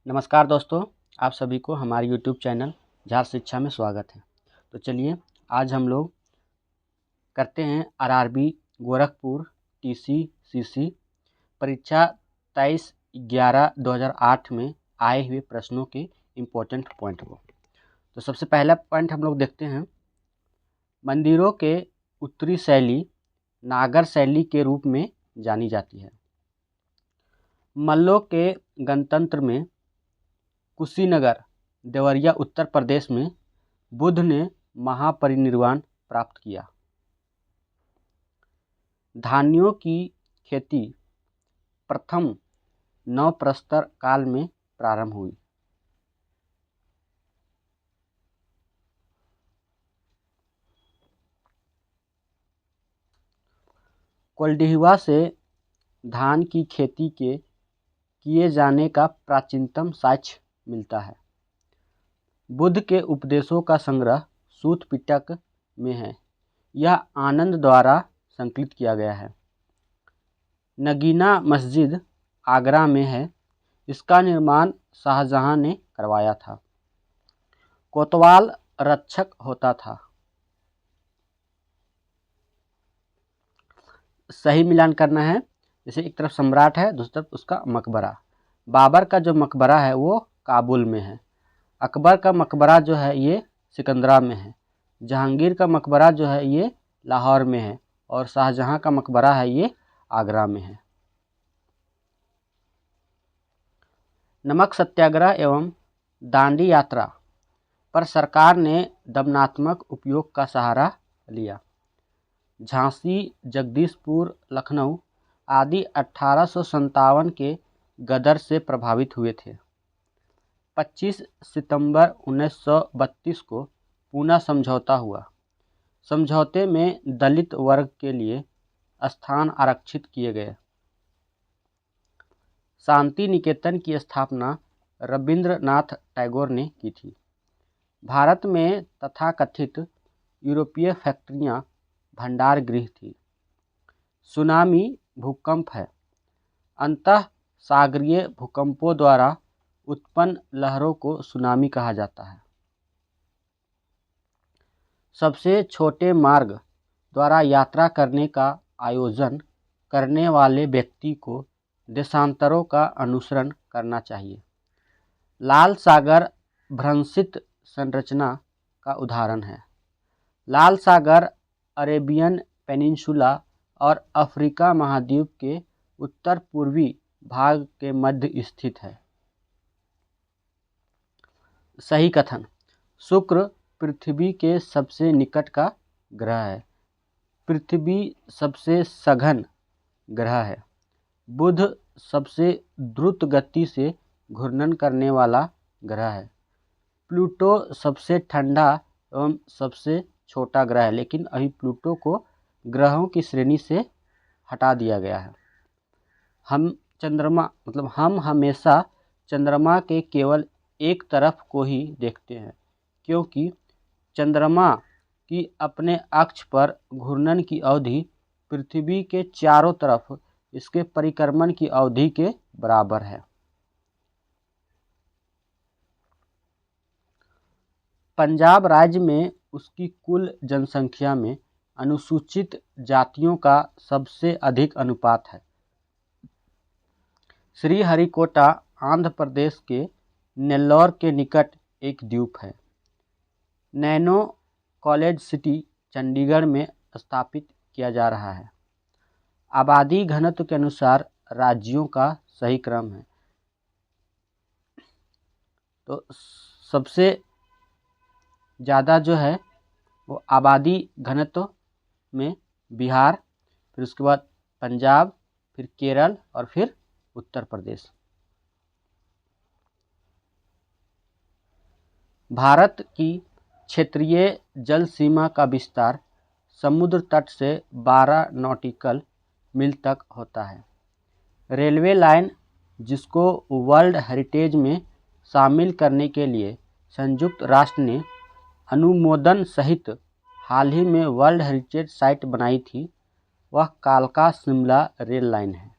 नमस्कार दोस्तों, आप सभी को हमारे YouTube चैनल झार शिक्षा में स्वागत है। तो चलिए आज हम लोग करते हैं RRB गोरखपुर TC/CC परीक्षा 23/11/2008 में आए हुए प्रश्नों के इम्पोर्टेंट पॉइंट को। तो सबसे पहला पॉइंट हम लोग देखते हैं। मंदिरों के उत्तरी शैली नागर शैली के रूप में जानी जाती है। मल्लों के गणतंत्र में कुशीनगर देवरिया उत्तर प्रदेश में बुद्ध ने महापरिनिर्वाण प्राप्त किया। धान्यों की खेती प्रथम नवप्रस्तर काल में प्रारंभ हुई। कोल्डिहवा से धान की खेती के किए जाने का प्राचीनतम साक्ष्य मिलता है। बुद्ध के उपदेशों का संग्रह सूत पिटक में है। यह आनंद द्वारा संकलित किया गया है। नगीना मस्जिद आगरा में है। इसका निर्माण शाहजहां ने करवाया था। कोतवाल रक्षक होता था। सही मिलान करना है। जैसे एक तरफ सम्राट है, दूसरी तरफ उसका मकबरा। बाबर का जो मकबरा है वो काबुल में है। अकबर का मकबरा जो है ये सिकंदरा में है। जहांगीर का मकबरा जो है ये लाहौर में है और शाहजहां का मकबरा है ये आगरा में है। नमक सत्याग्रह एवं दांडी यात्रा पर सरकार ने दमनात्मक उपयोग का सहारा लिया। झांसी, जगदीशपुर, लखनऊ आदि 1857 के गदर से प्रभावित हुए थे। 25 सितंबर 1932 को पूना समझौता हुआ। समझौते में दलित वर्ग के लिए स्थान आरक्षित किए गए। शांति निकेतन की स्थापना रविंद्रनाथ टैगोर ने की थी। भारत में तथाकथित यूरोपीय फैक्ट्रियां भंडार गृह थी। सुनामी भूकंप है। अंतः सागरीय भूकंपों द्वारा उत्पन्न लहरों को सुनामी कहा जाता है। सबसे छोटे मार्ग द्वारा यात्रा करने का आयोजन करने वाले व्यक्ति को देशांतरों का अनुसरण करना चाहिए। लाल सागर भ्रंशित संरचना का उदाहरण है। लाल सागर अरेबियन पेनिनसुला और अफ्रीका महाद्वीप के उत्तर पूर्वी भाग के मध्य स्थित है। सही कथन। शुक्र पृथ्वी के सबसे निकट का ग्रह है। पृथ्वी सबसे सघन ग्रह है। बुध सबसे द्रुत गति से घूर्णन करने वाला ग्रह है। प्लूटो सबसे ठंडा एवं सबसे छोटा ग्रह है, लेकिन अभी प्लूटो को ग्रहों की श्रेणी से हटा दिया गया है। हम हमेशा चंद्रमा के केवल एक तरफ को ही देखते हैं, क्योंकि चंद्रमा की अपने अक्ष पर घूर्णन की अवधि पृथ्वी के चारों तरफ इसके परिक्रमण की अवधि के बराबर है। पंजाब राज्य में उसकी कुल जनसंख्या में अनुसूचित जातियों का सबसे अधिक अनुपात है। श्रीहरिकोटा आंध्र प्रदेश के नेल्लौर के निकट एक द्वीप है। नैनो कॉलेज सिटी चंडीगढ़ में स्थापित किया जा रहा है। आबादी घनत्व के अनुसार राज्यों का सही क्रम है। तो सबसे ज़्यादा जो है वो आबादी घनत्व में बिहार, फिर उसके बाद पंजाब, फिर केरल और फिर उत्तर प्रदेश। भारत की क्षेत्रीय जल सीमा का विस्तार समुद्र तट से 12 नॉटिकल मील तक होता है। रेलवे लाइन, जिसको वर्ल्ड हेरिटेज में शामिल करने के लिए संयुक्त राष्ट्र ने अनुमोदन सहित हाल ही में वर्ल्ड हेरिटेज साइट बनाई थी, वह कालका शिमला रेल लाइन है।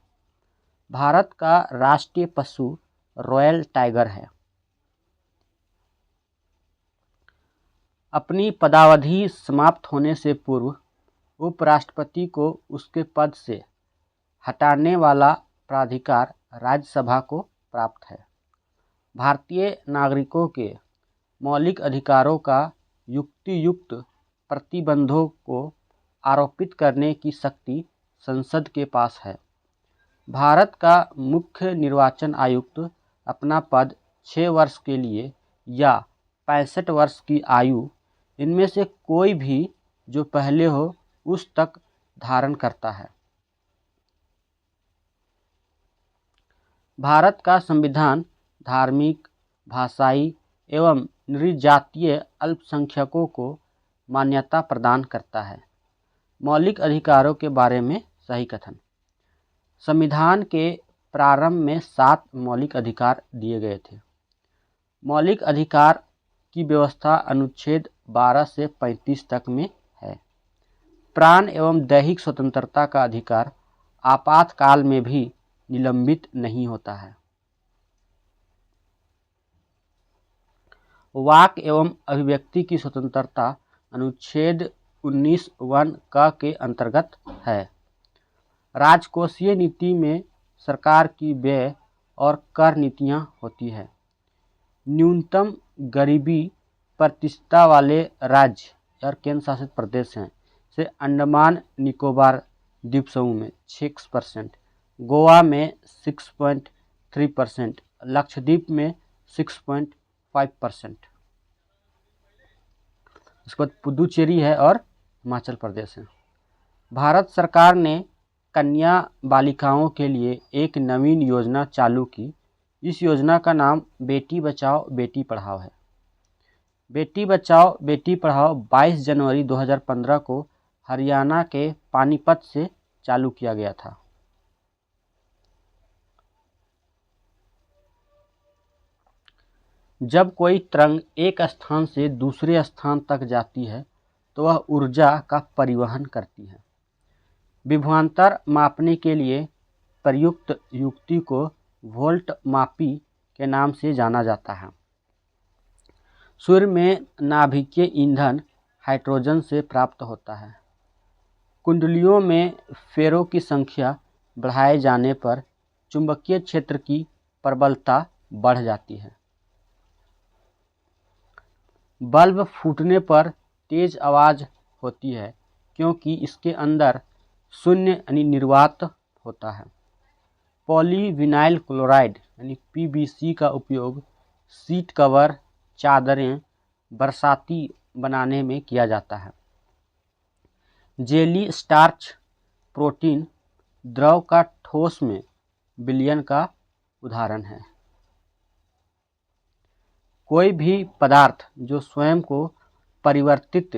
भारत का राष्ट्रीय पशु रॉयल टाइगर है। अपनी पदावधि समाप्त होने से पूर्व उपराष्ट्रपति को उसके पद से हटाने वाला प्राधिकार राज्यसभा को प्राप्त है। भारतीय नागरिकों के मौलिक अधिकारों का युक्तियुक्त प्रतिबंधों को आरोपित करने की शक्ति संसद के पास है। भारत का मुख्य निर्वाचन आयुक्त अपना पद 6 वर्ष के लिए या 65 वर्ष की आयु इनमें से कोई भी जो पहले हो उस तक धारण करता है। भारत का संविधान धार्मिक, भाषाई एवं नृजातीय अल्पसंख्यकों को मान्यता प्रदान करता है। मौलिक अधिकारों के बारे में सही कथन। संविधान के प्रारंभ में 7 मौलिक अधिकार दिए गए थे। मौलिक अधिकार की व्यवस्था अनुच्छेद 12 से 35 तक में है। प्राण एवं दैहिक स्वतंत्रता का अधिकार आपातकाल में भी निलंबित नहीं होता है। वाक एवं अभिव्यक्ति की स्वतंत्रता अनुच्छेद 19(1) क के अंतर्गत है। राजकोषीय नीति में सरकार की व्यय और कर नीतियां होती है। न्यूनतम गरीबी प्रतिशतता वाले राज्य और केंद्र शासित प्रदेश हैं से अंडमान निकोबार द्वीप समूह में 6%, गोवा में 6.3%, लक्षद्वीप में 6.5%। उसके बाद पुदुचेरी है और हिमाचल प्रदेश है। भारत सरकार ने कन्या बालिकाओं के लिए एक नवीन योजना चालू की। इस योजना का नाम बेटी बचाओ बेटी पढ़ाओ है। बेटी बचाओ बेटी पढ़ाओ 22 जनवरी 2015 को हरियाणा के पानीपत से चालू किया गया था। जब कोई तरंग एक स्थान से दूसरे स्थान तक जाती है तो वह ऊर्जा का परिवहन करती है। विभवांतर मापने के लिए प्रयुक्त युक्ति को वोल्ट मापी के नाम से जाना जाता है। सूर्य में नाभिकीय ईंधन हाइड्रोजन से प्राप्त होता है। कुंडलियों में फेरों की संख्या बढ़ाए जाने पर चुंबकीय क्षेत्र की प्रबलता बढ़ जाती है। बल्ब फूटने पर तेज आवाज़ होती है क्योंकि इसके अंदर शून्य यानी निर्वात होता है। पॉलीविनाइल क्लोराइड यानी PVC का उपयोग सीट कवर, चादरें, बरसाती बनाने में किया जाता है। जेली स्टार्च प्रोटीन द्रव का ठोस में विलयन का उदाहरण है। कोई भी पदार्थ जो स्वयं को परिवर्तित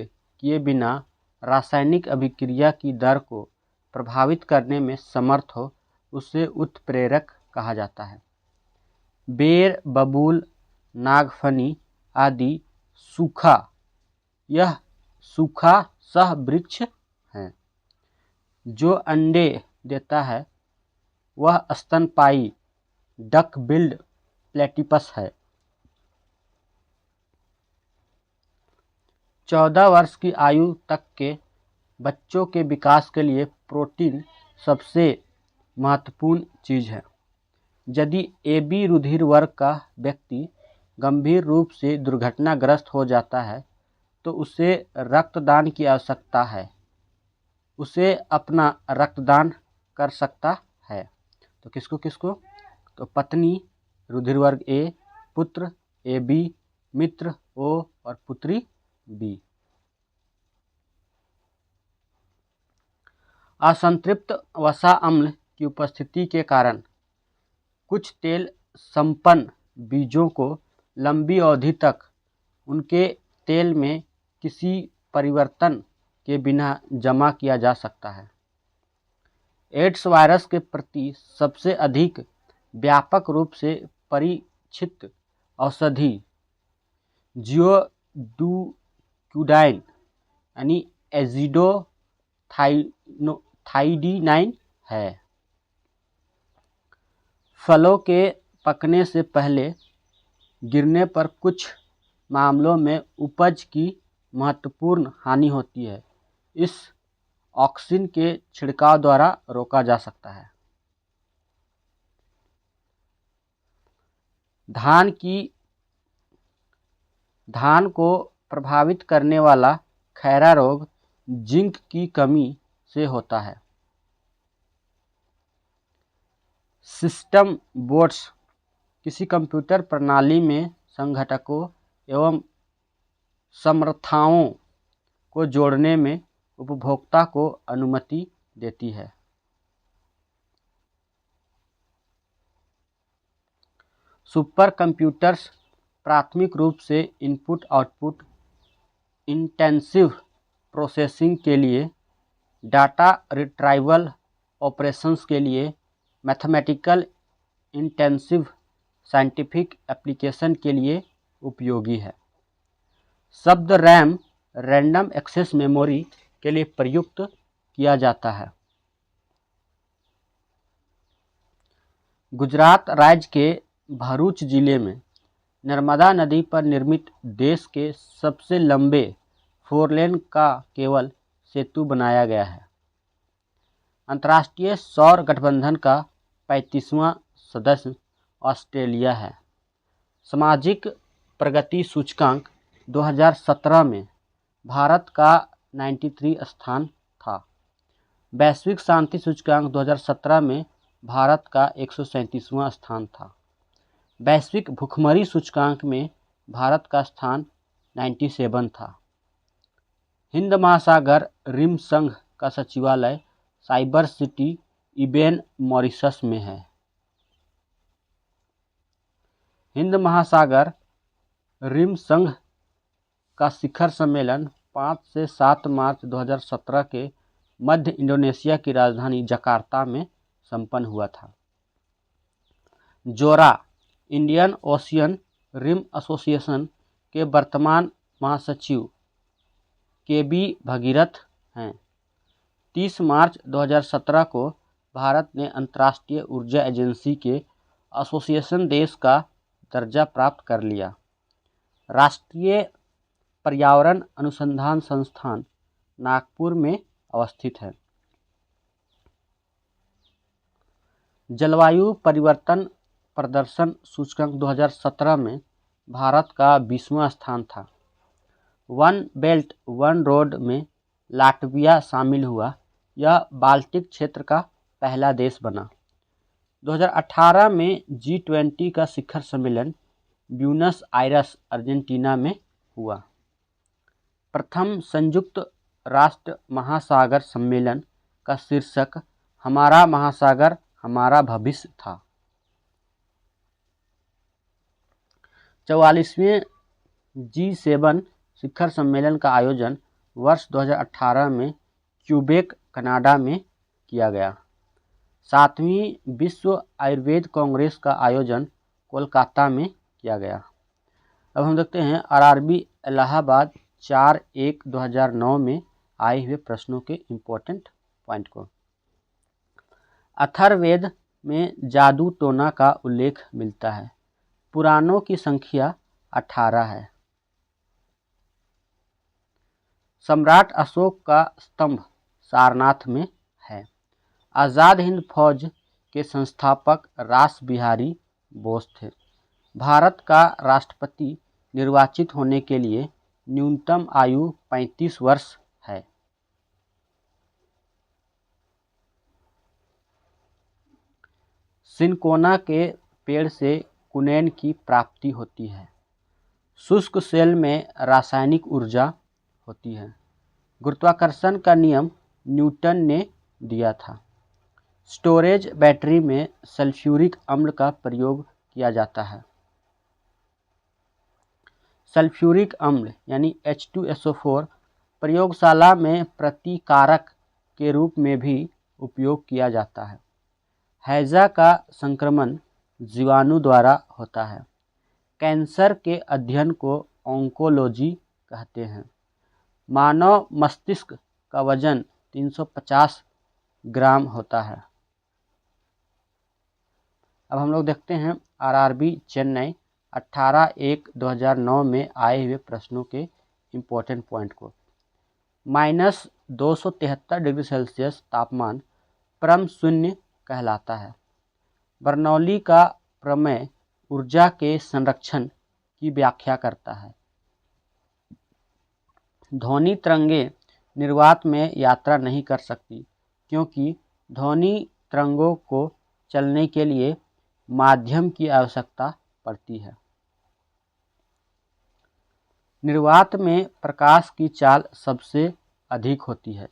किए बिना रासायनिक अभिक्रिया की दर को प्रभावित करने में समर्थ हो उसे उत्प्रेरक कहा जाता है। बेर, बबूल, नागफनी आदि यह सूखा सहवृक्ष है। जो अंडे देता है वह स्तनपायी डक बिल्ड प्लेटिपस है। 14 वर्ष की आयु तक के बच्चों के विकास के लिए प्रोटीन सबसे महत्वपूर्ण चीज़ है। यदि AB रुधिर वर्ग का व्यक्ति गंभीर रूप से दुर्घटनाग्रस्त हो जाता है तो उसे रक्तदान की आवश्यकता है। उसे अपना रक्तदान कर सकता है। तो किसको किसको? तो पत्नी रुधिर वर्ग A, पुत्र AB, मित्र O और पुत्री B। असंतृप्त वसा अम्ल की उपस्थिति के कारण कुछ तेल संपन्न बीजों को लंबी अवधि तक उनके तेल में किसी परिवर्तन के बिना जमा किया जा सकता है। एड्स वायरस के प्रति सबसे अधिक व्यापक रूप से परीक्षित औषधि जियोडुक्यूडाइन यानी एजिडोथाइडिनाइन है। फलों के पकने से पहले गिरने पर कुछ मामलों में उपज की महत्वपूर्ण हानि होती है। इस ऑक्सिन के छिड़काव द्वारा रोका जा सकता है। धान को प्रभावित करने वाला खैरा रोग जिंक की कमी से होता है। सिस्टम बोर्ड्स किसी कंप्यूटर प्रणाली में संघटकों एवं समर्थाओं को जोड़ने में उपभोक्ता को अनुमति देती है। सुपर कंप्यूटर्स प्राथमिक रूप से इनपुट आउटपुट इंटेंसिव प्रोसेसिंग के लिए, डाटा रिट्राइवल ऑपरेशंस के लिए, मैथमेटिकल इंटेंसिव साइंटिफिक एप्लीकेशन के लिए उपयोगी है। शब्द रैम रैंडम एक्सेस मेमोरी के लिए प्रयुक्त किया जाता है। गुजरात राज्य के भरूच जिले में नर्मदा नदी पर निर्मित देश के सबसे लंबे 4 लेन का केबल सेतु बनाया गया है। अंतर्राष्ट्रीय सौर गठबंधन का 35वां सदस्य ऑस्ट्रेलिया है। सामाजिक प्रगति सूचकांक 2017 में भारत का 93 स्थान था। वैश्विक शांति सूचकांक 2017 में भारत का 137वां स्थान था। वैश्विक भुखमरी सूचकांक में भारत का स्थान 97 था। हिंद महासागर रिम संघ का सचिवालय साइबर सिटी इबेन मॉरिशस में है। हिंद महासागर रिम संघ का शिखर सम्मेलन 5 से 7 मार्च 2017 के मध्य इंडोनेशिया की राजधानी जकार्ता में संपन्न हुआ था। जोरा इंडियन ओशियन रिम एसोसिएशन के वर्तमान महासचिव केबी भगीरथ हैं। 30 मार्च 2017 को भारत ने अंतर्राष्ट्रीय ऊर्जा एजेंसी के एसोसिएशन देश का दर्जा प्राप्त कर लिया। राष्ट्रीय पर्यावरण अनुसंधान संस्थान नागपुर में अवस्थित है। जलवायु परिवर्तन प्रदर्शन सूचकांक 2017 में भारत का 20वां स्थान था। वन बेल्ट वन रोड में लाटविया शामिल हुआ। यह बाल्टिक क्षेत्र का पहला देश बना। 2018 में G20 का शिखर सम्मेलन ब्यूनस आयर्स अर्जेंटीना में हुआ। प्रथम संयुक्त राष्ट्र महासागर सम्मेलन का शीर्षक हमारा महासागर हमारा भविष्य था। 44वें G7 शिखर सम्मेलन का आयोजन वर्ष 2018 में क्यूबेक कनाडा में किया गया। 7वीं विश्व आयुर्वेद कांग्रेस का आयोजन कोलकाता में किया गया। अब हम देखते हैं RRB इलाहाबाद 4/1/2009 में आए हुए प्रश्नों के इम्पोर्टेंट पॉइंट को। अथर्ववेद में जादू टोना का उल्लेख मिलता है। पुराणों की संख्या 18 है। सम्राट अशोक का स्तंभ सारनाथ में है। आज़ाद हिंद फौज के संस्थापक रास बिहारी बोस थे। भारत का राष्ट्रपति निर्वाचित होने के लिए न्यूनतम आयु 35 वर्ष है। सिनकोना के पेड़ से कुनैन की प्राप्ति होती है। शुष्क सेल में रासायनिक ऊर्जा होती है। गुरुत्वाकर्षण का नियम न्यूटन ने दिया था। स्टोरेज बैटरी में सल्फ्यूरिक अम्ल का प्रयोग किया जाता है। सल्फ्यूरिक अम्ल यानी H2SO4 प्रयोगशाला में प्रतिकारक के रूप में भी उपयोग किया जाता है। हैजा का संक्रमण जीवाणु द्वारा होता है। कैंसर के अध्ययन को ऑन्कोलॉजी कहते हैं। मानव मस्तिष्क का वजन 350 ग्राम होता है। अब हम लोग देखते हैं आरआरबी चेन्नई 18/1/2009 में आए हुए प्रश्नों के इम्पोर्टेंट पॉइंट को। -273 डिग्री सेल्सियस तापमान परम शून्य कहलाता है। बर्नौली का प्रमेय ऊर्जा के संरक्षण की व्याख्या करता है। ध्वनि तरंगें निर्वात में यात्रा नहीं कर सकती क्योंकि ध्वनि तरंगों को चलने के लिए माध्यम की आवश्यकता पड़ती है। निर्वात में प्रकाश की चाल सबसे अधिक होती है।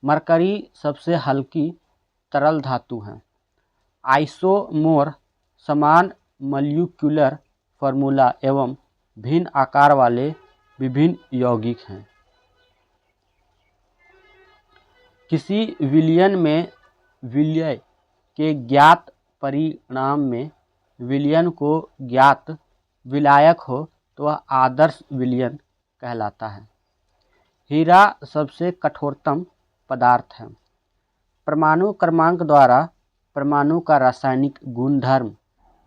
मरकरी सबसे हल्की तरल धातु है। आइसोमोर समान मॉलिक्यूलर फार्मूला एवं भिन्न आकार वाले विभिन्न यौगिक हैं। किसी विलयन में विलय के ज्ञात परिणाम में विलयन को ज्ञात विलायक हो तो वह आदर्श विलयन कहलाता है। हीरा सबसे कठोरतम पदार्थ है। परमाणु क्रमांक द्वारा परमाणु का रासायनिक गुणधर्म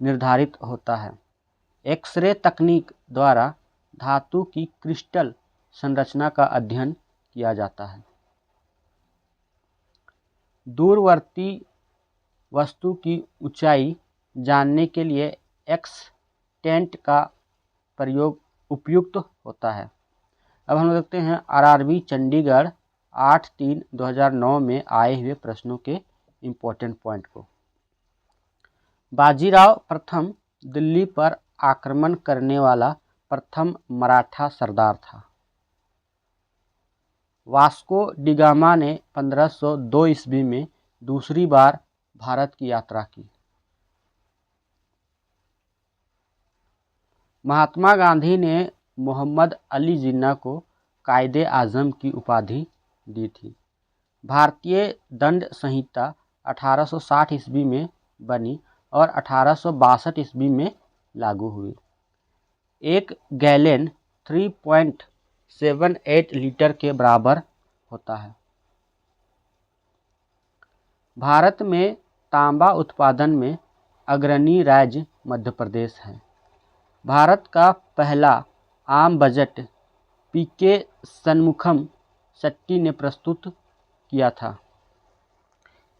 निर्धारित होता है। एक्सरे तकनीक द्वारा धातु की क्रिस्टल संरचना का अध्ययन किया जाता है। दूरवर्ती वस्तु की ऊंचाई जानने के लिए एक्सटेंट का प्रयोग उपयुक्त होता है। अब हम देखते हैं आरआरबी चंडीगढ़ 8/3/2009 में आए हुए प्रश्नों के इम्पोर्टेंट पॉइंट को। बाजीराव प्रथम दिल्ली पर आक्रमण करने वाला प्रथम मराठा सरदार था। वास्को डी गामा ने 1502 ईस्वी में दूसरी बार भारत की यात्रा की। महात्मा गांधी ने मोहम्मद अली जिन्ना को कायदे आजम की उपाधि दी थी। भारतीय दंड संहिता 1860 ईस्वी में बनी और 1862 ईस्वी में लागू हुई। एक गैलन 3.78 लीटर के बराबर होता है। भारत में तांबा उत्पादन में अग्रणी राज्य मध्य प्रदेश है। भारत का पहला आम बजट पीके सन्मुखम शेट्टी ने प्रस्तुत किया था।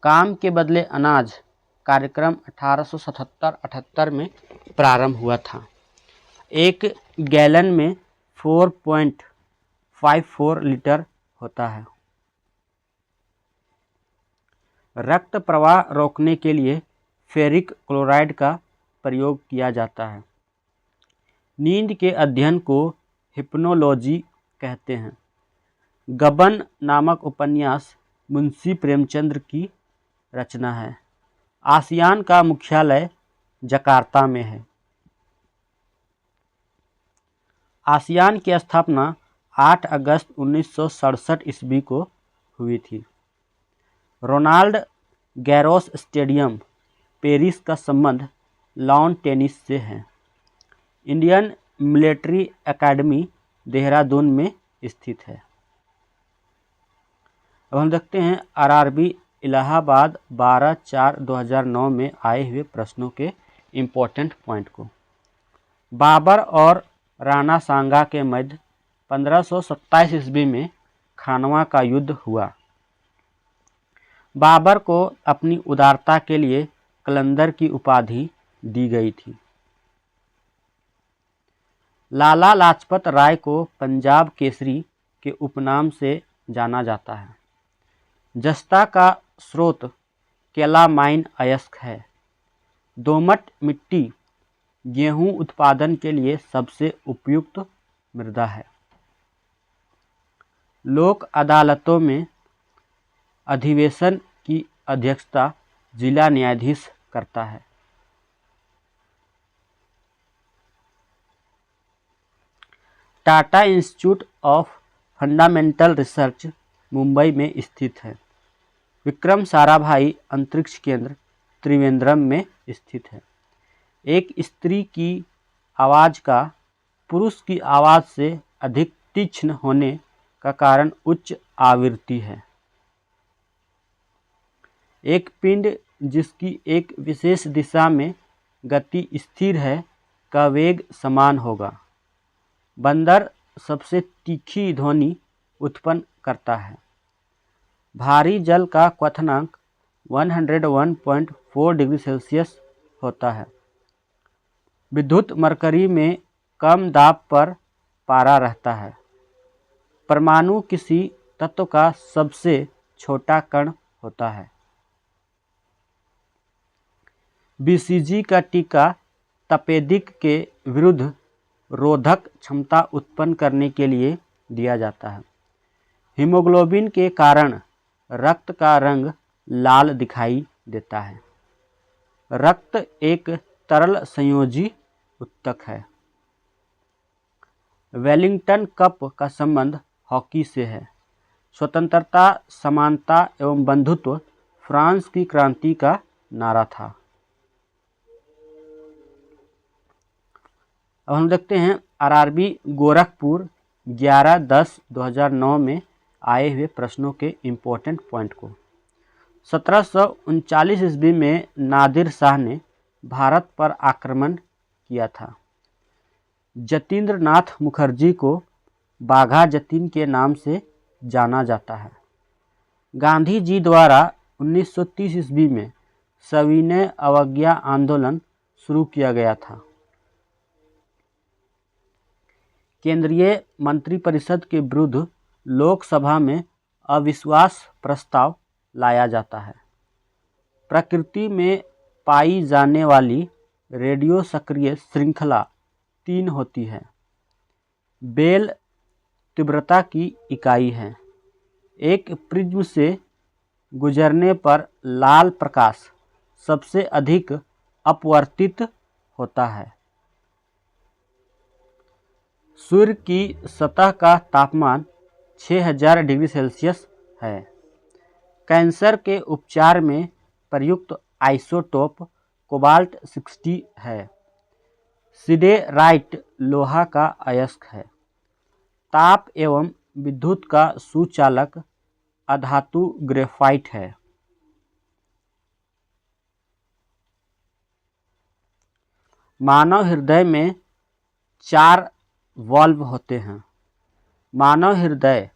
काम के बदले अनाज कार्यक्रम 1877-78 में प्रारंभ हुआ था। एक गैलन में 4.54 लीटर होता है। रक्त प्रवाह रोकने के लिए फेरिक क्लोराइड का प्रयोग किया जाता है। नींद के अध्ययन को हिप्नोलॉजी कहते हैं। गबन नामक उपन्यास मुंशी प्रेमचंद की रचना है। आसियान का मुख्यालय जकार्ता में है। आसियान की स्थापना 8 अगस्त 1967 ईस्वी को हुई थी। रोनाल्ड गैरोस स्टेडियम पेरिस का संबंध लॉन टेनिस से है। इंडियन मिलिट्री एकेडमी देहरादून में स्थित है। अब हम देखते हैं आरआरबी इलाहाबाद 12/4/2009 में आए हुए प्रश्नों के इम्पोर्टेंट पॉइंट को। बाबर और राणा सांगा के मध्य 1527 ईस्वी में खानवा का युद्ध हुआ। बाबर को अपनी उदारता के लिए कलंदर की उपाधि दी गई थी। लाला लाजपत राय को पंजाब केसरी के उपनाम से जाना जाता है। जस्ता का स्रोत कैलामाइन अयस्क है। दोमट मिट्टी गेहूं उत्पादन के लिए सबसे उपयुक्त मृदा है। लोक अदालतों में अधिवेशन की अध्यक्षता जिला न्यायाधीश करता है। Tata institute of fundamental research Mumbai में स्थित है। विक्रम साराभाई अंतरिक्ष केंद्र त्रिवेंद्रम में स्थित है। एक स्त्री की आवाज़ का पुरुष की आवाज़ से अधिक तीक्ष्ण होने का कारण उच्च आवृत्ति है। एक पिंड जिसकी एक विशेष दिशा में गति स्थिर है का वेग समान होगा। बंदर सबसे तीखी ध्वनि उत्पन्न करता है। भारी जल का क्वथनांक 101.4 डिग्री सेल्सियस होता है। विद्युत मरकरी में कम दाब पर पारा रहता है। परमाणु किसी तत्व का सबसे छोटा कण होता है। बीसीजी का टीका तपेदिक के विरुद्ध रोधक क्षमता उत्पन्न करने के लिए दिया जाता है। हीमोग्लोबिन के कारण रक्त का रंग लाल दिखाई देता है। रक्त एक तरल संयोजी उत्तक है। वेलिंगटन कप का संबंध हॉकी से है। स्वतंत्रता, समानता एवं बंधुत्व फ्रांस की क्रांति का नारा था। अब हम देखते हैं आरआरबी गोरखपुर 11/10/2009 में आए हुए प्रश्नों के इम्पोर्टेंट पॉइंट को। 1739 ईस्वी में नादिर शाह ने भारत पर आक्रमण किया था। जतीन्द्र नाथ मुखर्जी को बाघा जतीन के नाम से जाना जाता है। गांधी जी द्वारा 1930 ईस्वी में सविनय अवज्ञा आंदोलन शुरू किया गया था। केंद्रीय मंत्रिपरिषद के विरुद्ध लोकसभा में अविश्वास प्रस्ताव लाया जाता है। प्रकृति में पाई जाने वाली रेडियो सक्रिय श्रृंखला 3 होती है। बेल तीव्रता की इकाई है। एक प्रिज्म से गुजरने पर लाल प्रकाश सबसे अधिक अपवर्तित होता है। सूर्य की सतह का तापमान 6000 डिग्री सेल्सियस है। कैंसर के उपचार में प्रयुक्त आइसोटोप कोबाल्ट 60 है। सिडेराइट लोहा का अयस्क है। ताप एवं विद्युत का सुचालक अधातु ग्रेफाइट है। मानव हृदय में 4 वाल्व होते हैं। मानव हृदय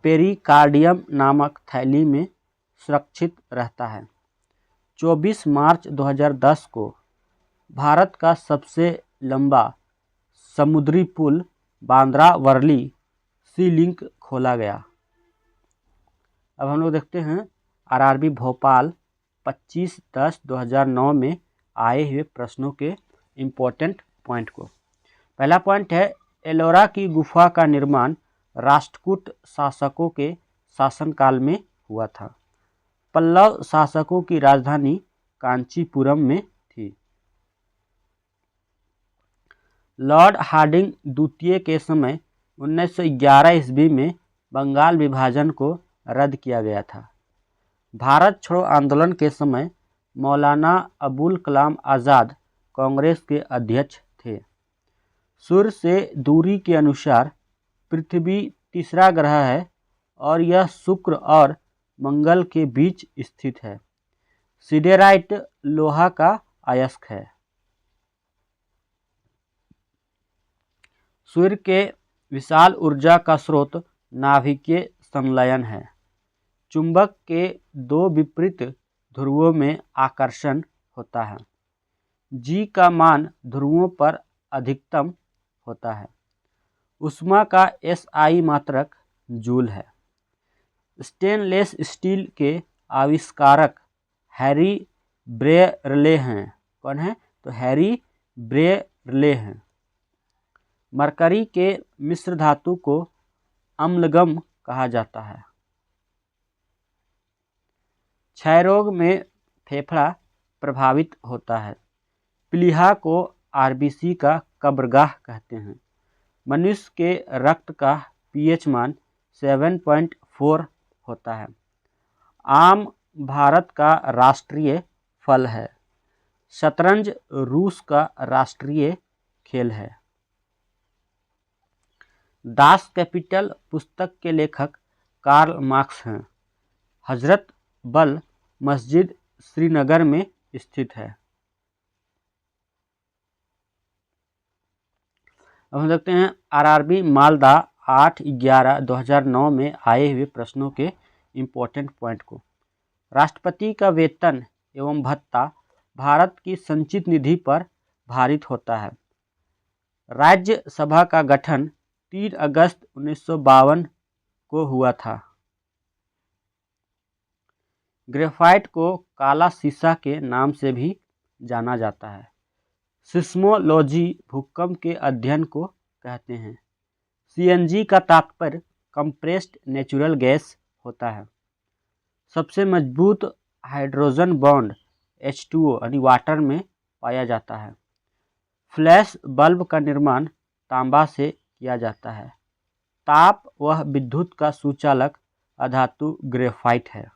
पेरिकार्डियम नामक थैली में सुरक्षित रहता है। 24 मार्च 2010 को भारत का सबसे लंबा समुद्री पुल बांद्रा वर्ली सी लिंक खोला गया। अब हम लोग देखते हैं आरआरबी भोपाल 25/10/2009 में आए हुए प्रश्नों के इम्पोर्टेंट पॉइंट को। पहला पॉइंट है, एलोरा की गुफा का निर्माण राष्ट्रकूट शासकों के शासनकाल में हुआ था। पल्लव शासकों की राजधानी कांचीपुरम में थी। लॉर्ड हार्डिंग द्वितीय के समय 1911 ईस्वी में बंगाल विभाजन को रद्द किया गया था। भारत छोड़ो आंदोलन के समय मौलाना अबुल कलाम आज़ाद कांग्रेस के अध्यक्ष थे। सूर्य से दूरी के अनुसार पृथ्वी तीसरा ग्रह है और यह शुक्र और मंगल के बीच स्थित है। सिडेराइट लोहा का अयस्क है। सूर्य के विशाल ऊर्जा का स्रोत नाभिकीय संलयन है। चुंबक के 2 विपरीत ध्रुवों में आकर्षण होता है। जी का मान ध्रुवों पर अधिकतम होता है। ऊष्मा का एसआई मात्रक जूल है। स्टेनलेस स्टील के आविष्कारक हैरी ब्रेयरले हैं। कौन है? तो हैरी ब्रेयरले हैं। मरकरी के मिश्र धातु को अम्लगम कहा जाता है। क्षय रोग में फेफड़ा प्रभावित होता है। प्लीहा को आरबीसी का कब्रगाह कहते हैं। मनुष्य के रक्त का पीएच मान 7.4 होता है। आम भारत का राष्ट्रीय फल है। शतरंज रूस का राष्ट्रीय खेल है। दास कैपिटल पुस्तक के लेखक कार्ल मार्क्स हैं। हजरत बल मस्जिद श्रीनगर में स्थित है। अब हम देखते हैं आरआरबी मालदा 8/11/2009 में आए हुए प्रश्नों के इम्पोर्टेंट पॉइंट को। राष्ट्रपति का वेतन एवं भत्ता भारत की संचित निधि पर भारित होता है। राज्यसभा का गठन 3 अगस्त 1952 को हुआ था। ग्रेफाइट को काला शीशा के नाम से भी जाना जाता है। सिस्मोलॉजी भूकंप के अध्ययन को कहते हैं। सीएनजी का तात्पर्य कंप्रेस्ड नेचुरल गैस होता है। सबसे मजबूत हाइड्रोजन बॉन्ड H2O यानी वाटर में पाया जाता है। फ्लैश बल्ब का निर्माण तांबा से किया जाता है। ताप व विद्युत का सुचालक अधातु ग्रेफाइट है।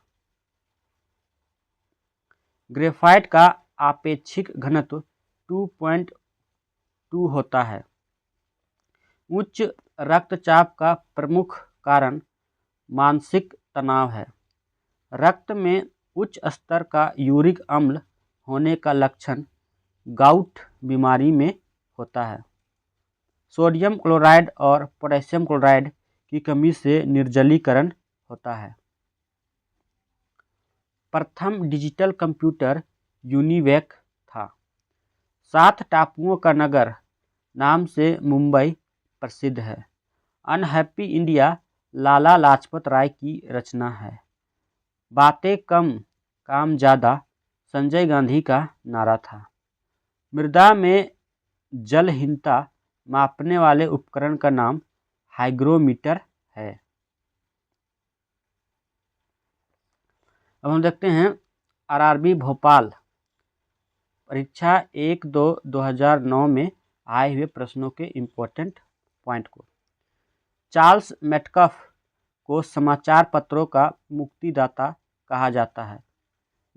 ग्रेफाइट का आपेक्षिक घनत्व 2.2 होता है। उच्च रक्तचाप का प्रमुख कारण मानसिक तनाव है। रक्त में उच्च स्तर का यूरिक अम्ल होने का लक्षण गाउट बीमारी में होता है। सोडियम क्लोराइड और पोटेशियम क्लोराइड की कमी से निर्जलीकरण होता है। प्रथम डिजिटल कंप्यूटर यूनिवैक था। 7 टापुओं का नगर नाम से मुंबई प्रसिद्ध है। अनहैप्पी इंडिया लाला लाजपत राय की रचना है। बातें कम काम ज़्यादा संजय गांधी का नारा था। मृदा में जलहीनता मापने वाले उपकरण का नाम हाइग्रोमीटर है। अब हम देखते हैं आरआरबी भोपाल परीक्षा 1/2/2009 में आए हुए प्रश्नों के इम्पोर्टेंट पॉइंट को। चार्ल्स मेटकफ को समाचार पत्रों का मुक्तिदाता कहा जाता है।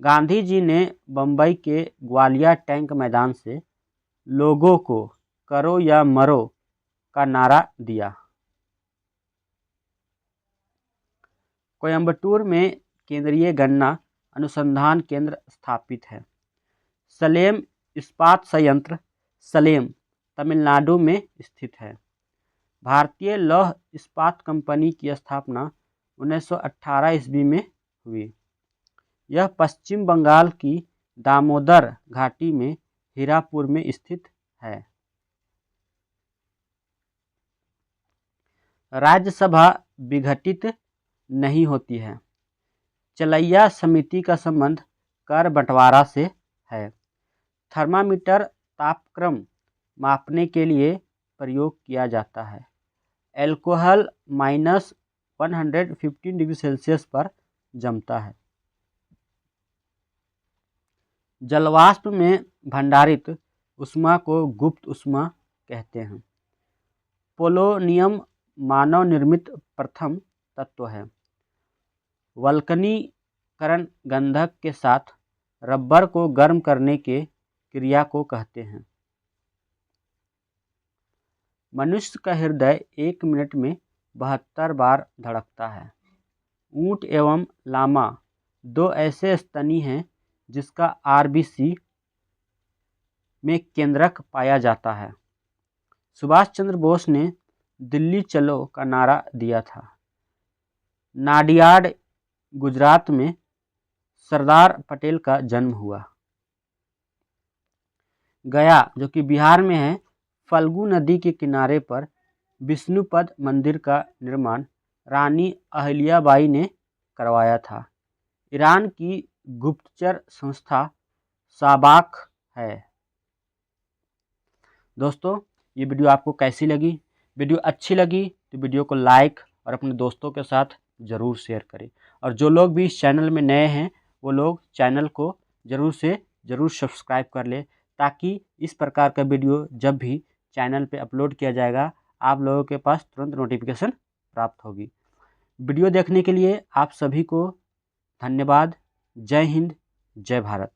गांधी जी ने बम्बई के ग्वालियर टैंक मैदान से लोगों को करो या मरो का नारा दिया। कोयम्बटूर में केंद्रीय गन्ना अनुसंधान केंद्र स्थापित है। सलेम इस्पात संयंत्र सलेम तमिलनाडु में स्थित है। भारतीय लौह इस्पात कंपनी की स्थापना 1918 ईस्वी में हुई। यह पश्चिम बंगाल की दामोदर घाटी में हीरापुर में स्थित है। राज्यसभा विघटित नहीं होती है। चलैया समिति का संबंध कर बंटवारा से है। थर्मामीटर तापक्रम मापने के लिए प्रयोग किया जाता है। एल्कोहल -115 डिग्री सेल्सियस पर जमता है। जलवाष्प में भंडारित उष्मा को गुप्त उष्मा कहते हैं। पोलोनियम मानव निर्मित प्रथम तत्व है। वल्कनीकरण गंधक के साथ रबर को गर्म करने के क्रिया को कहते हैं। मनुष्य का हृदय 1 मिनट में 72 बार धड़कता है। ऊंट एवं लामा 2 ऐसे स्तनी हैं जिसका आरबीसी में केंद्रक पाया जाता है। सुभाष चंद्र बोस ने दिल्ली चलो का नारा दिया था। नाडियाड गुजरात में सरदार पटेल का जन्म हुआ। गया जो कि बिहार में है, फल्गु नदी के किनारे पर विष्णुपद मंदिर का निर्माण रानी अहिल्याबाई ने करवाया था। ईरान की गुप्तचर संस्था साबाक है। दोस्तों, ये वीडियो आपको कैसी लगी? वीडियो अच्छी लगी तो वीडियो को लाइक और अपने दोस्तों के साथ ज़रूर शेयर करें। और जो लोग भी इस चैनल में नए हैं वो लोग चैनल को ज़रूर सब्सक्राइब कर लें, ताकि इस प्रकार का वीडियो जब भी चैनल पे अपलोड किया जाएगा आप लोगों के पास तुरंत नोटिफिकेशन प्राप्त होगी। वीडियो देखने के लिए आप सभी को धन्यवाद। जय हिंद, जय भारत।